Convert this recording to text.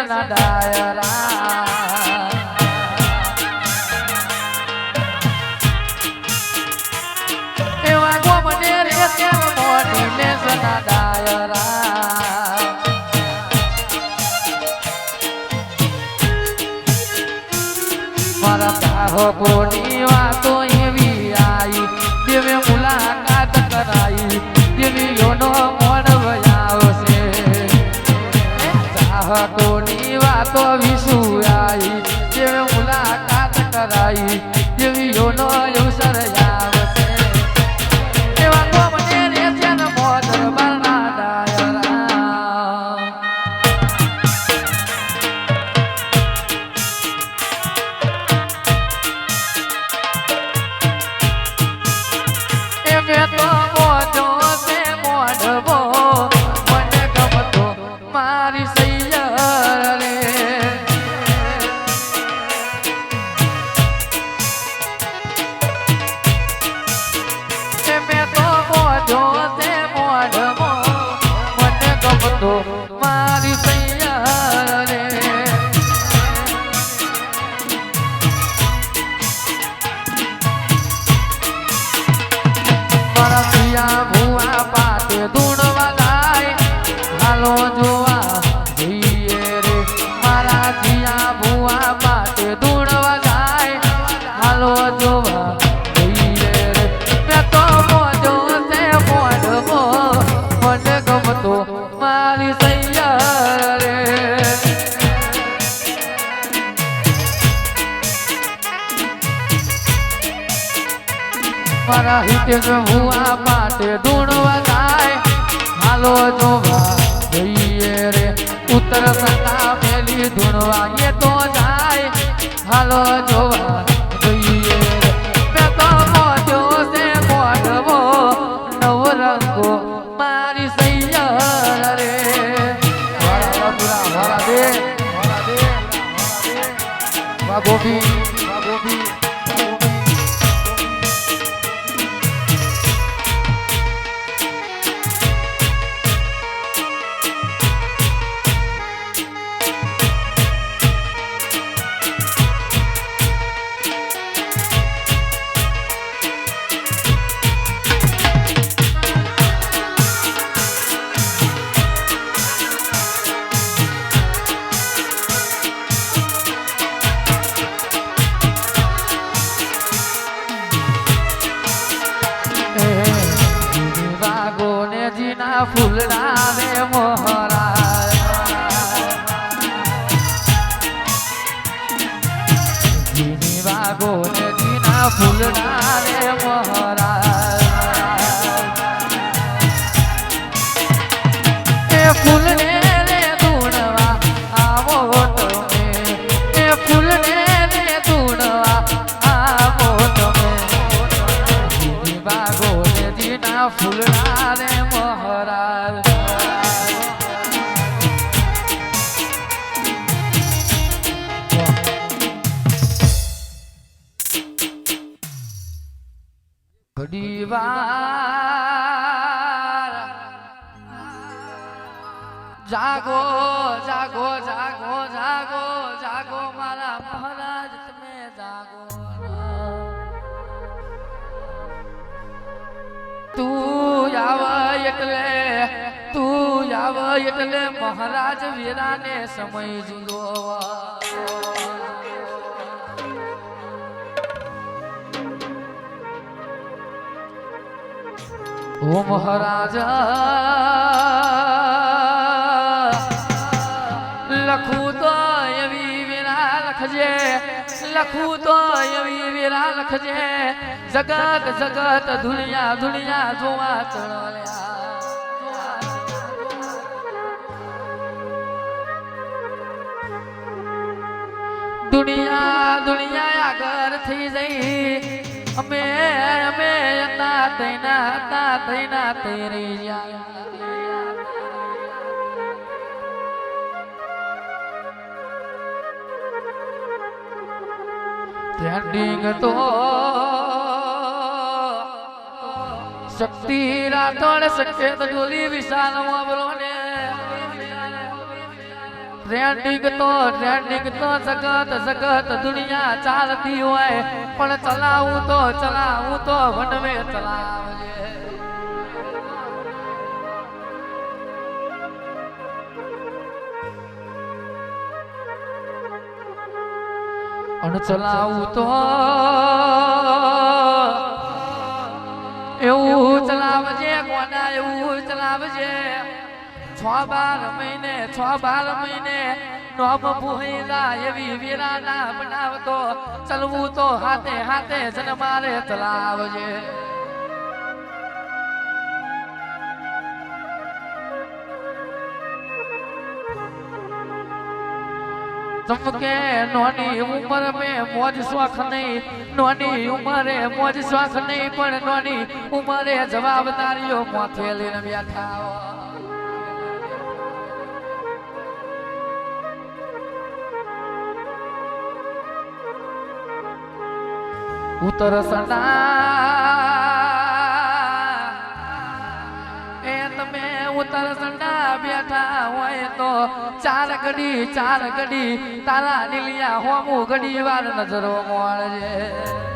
ના ડાયરા એવા ગોમને રે ત્યાં મોટી નેસના ડાયરા મારા ગ્રાહકોની વાતો એવી આવી દેવે મુલાકાત કરાઈ દેવીઓનો મોડ વયાવશે ગ્રાહકોની વાતો વિશુ આવી દેવે મુલાકાત કરાઈ દેવીઓનો અવસર આવશે એવા ગોમને રે છે ને મોડ બરના ડાયરા મેં તો મોજો છે મોઢવો મને ગમતો મારી સૈયર રે મેં તો મોજો છે મોઢવો મને ગમતો મારી સૈયર રે મારા પિયા ભુવા પાતે ધૂણવા ગાય હાલો જોવા જઈએ રે મારા પિયા ભુવા પાતે ધૂણવા ગાય હાલો જોવા જઈએ રે મેં તો મોજો છે મોઢવો મને ગમતો મારી સૈયર રે મારા હિતે ભુવા પાટે ધૂણવા ગાય હાલો જોવા જઈએ રે ઉત્તર સતા મેલી ધૂણવા એ તો જાય હાલો જોવા જઈએ રે મેં તો મોજો છે મોઢવો નવ રંગો મારી સૈયર રે વાળા દે વા ગોપી ફૂલડા રે મોહરા જીની વાગો ને જીના ફૂલડા રે મોહરા એ ફૂલને રે ધૂણવા આવો તમે એ ફૂલને રે ધૂણવા આવો તમે જીની વાગો ને જીના ફૂલડા રે ઘડીવાર જાગો જાગો જાગો જાગો જાગો મારા મહારાજ તમે જાગો તું આવ એટલે મહારાજ વીરાને સમય જુદો ઓ મહારાજ લખું તો એવી વીરા લખજે લખું તો એવી વીરા લખજે જગત જગત દુનિયા દુનિયા જોવા ચડ્યા દુનિયા દુનિયા આગળ થઈ જઈ અમે અમે તા તૈના તેરી જાય ટ્રેન્ડિંગ તો શક્તિ રાતોડ સકેત ડોલી વિશાલ વાબરો ને ટ્રેન્ડિંગ તો જગત દુનિયા ચાલતી હોય પણ ચલાવું તો વનવે ચલાવજે અને ચલાવું તો એવું ચલાવજે કોના એવું ચલાવજે 6-12 મહિને નોમ ભૂહીલા એવી વીરાના બનાવતો ચલવું તો હાથે જન્મારે ચલાવજે ચમકે નોની ઉંમર में મોજ શોખ નહીં નોની ઉંમરે મોજ શોખ નહીં પણ નોની ઉંમરે જવાબદારીઓ માથે લઈને બેઠા ઉત્તર સંડા બેઠા હોય તો ચાર ઘડી તારા નીલિયા હોમું ઘડી વાર નજરો મળે